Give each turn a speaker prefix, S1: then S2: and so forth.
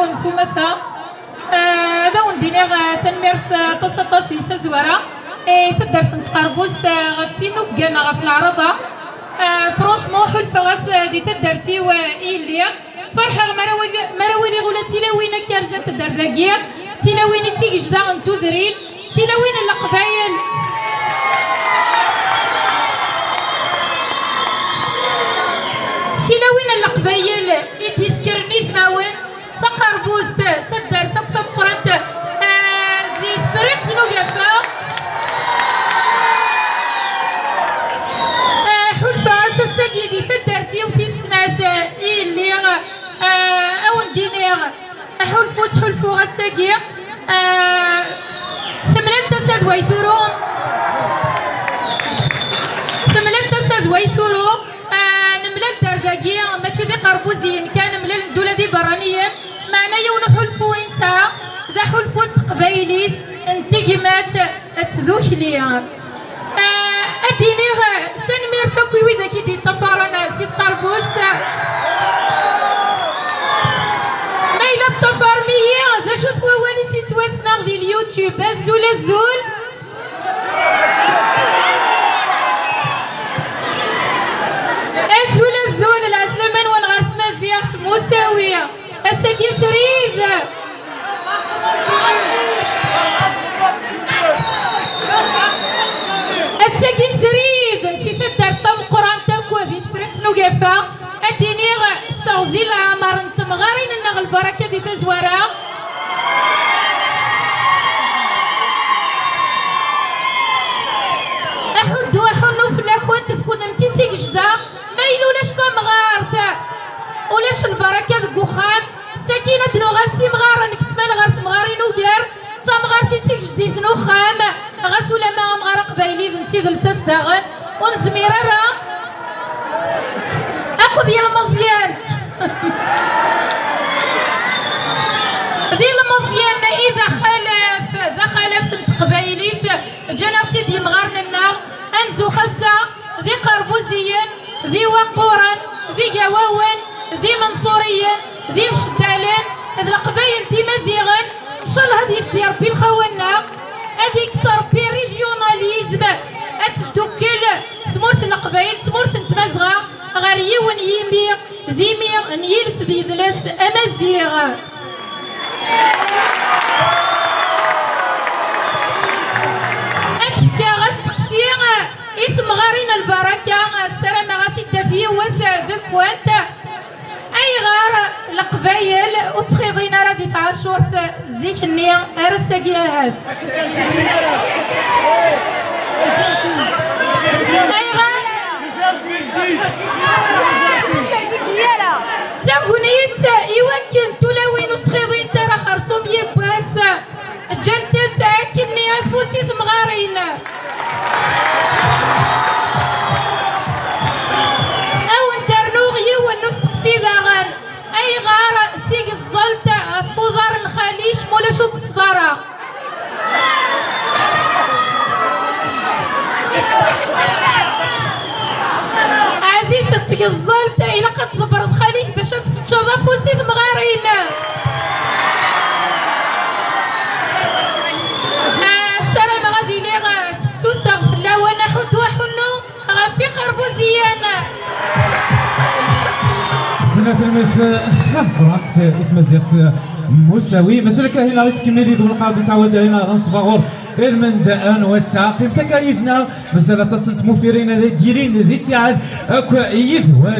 S1: ونسومتا هذا وندير تنميرت تصطاسي تزوارا تقدر تقربوس غتسينو بقانا غف العرضة فرونشمون حلفة غاس دي تدرتي وإيلي فرحة مراولي غولا تيلاوينا كارجة تدر داكيا تيلاويني تيجدا انتو درين تيلاوين القبايل تيلاوين القبايل يتسكرني زماون تقربوس تدر تقصب قرنت دي فريق نوغافا ساكيدي تدرسي وتسمعت اللي او ندينيغ حلفو غساكي تملت تساد ويثورو نملت درداكي ماشي دي قربوزين كان ملل الدولة دي برانيين معنا يون حلفو انسا ذا حلفو قبايلي انتقمات تذوش ليها أدينيها تنمير فكوي وإذا كي طفارنا سيد قربوس مايلة الطفار مية ذا شو توالي سيد تواسنا غدي اليوتيوب الزول العسلمان ونغارت مزيغت مساوية الساكي سريد الساكي سريد سيتدار طم قران تاكو ذي سبريت نوقفا ادينيغ استغزيل عمر انتم غارين النغ البركة دي تزوارا احدو احنو في الاخوات تكون متيتي قجدا مايلو لاش مغارت ولاش البركة دكوخان الساكينة دنو غاسي مغارة نكتمال غارت مغارين وقار تمغار في تيجدي ذنو خام غاسولا ما مغار قبايلي ذنتي ذلساس داغن ونزميرارا اخذ يا مزيان ذي المزيان اذا خلف قبايلي جناتي دي مغارنا انزو خسا ذي قربوزيا ذي وقورا ذي قواوان ذي منصوريا ذي مشدالان ذي القبايل دي مزيغن ان شاء الله هذه يصير في الخوانا هذه يكسر في ريجيوناليزم اتدوكل تمورت القبايل تمورت نتمازغا غاريي ونيمي زيمي نيلس ذي ذلاس امازيغ اكتا غسقسيغ اسم غارين البركة السلام غاتي الدفية وسادك وانت اي غار القبايل وتخيضينا راه دي تعاشور زيك النية ارساقيا هاد اي غار تاكونيت يوكل تلاوين وتخيضين ترى خرصوم يباس جنت تاكلني انفوسي تمغارين او ندرنوغي ونسقسي داغن اي غار سيق الزلت فوزار الخليج مولا شو تصدرا عزيزتك الزلت الى قد زبرت خليج باش تتشرف وسيد مغارين السلام غادي لي سوسه لا وانا حد وحنو غافي قربوزيانا
S2: في خبرت مزيغ مساوي مسلك هنا تكملي ذو القلب تعود هنا غنصبغور المندان والساقي تكايفنا مسألة تصنت مفيرين ديرين ذي تعاد اكو يذوان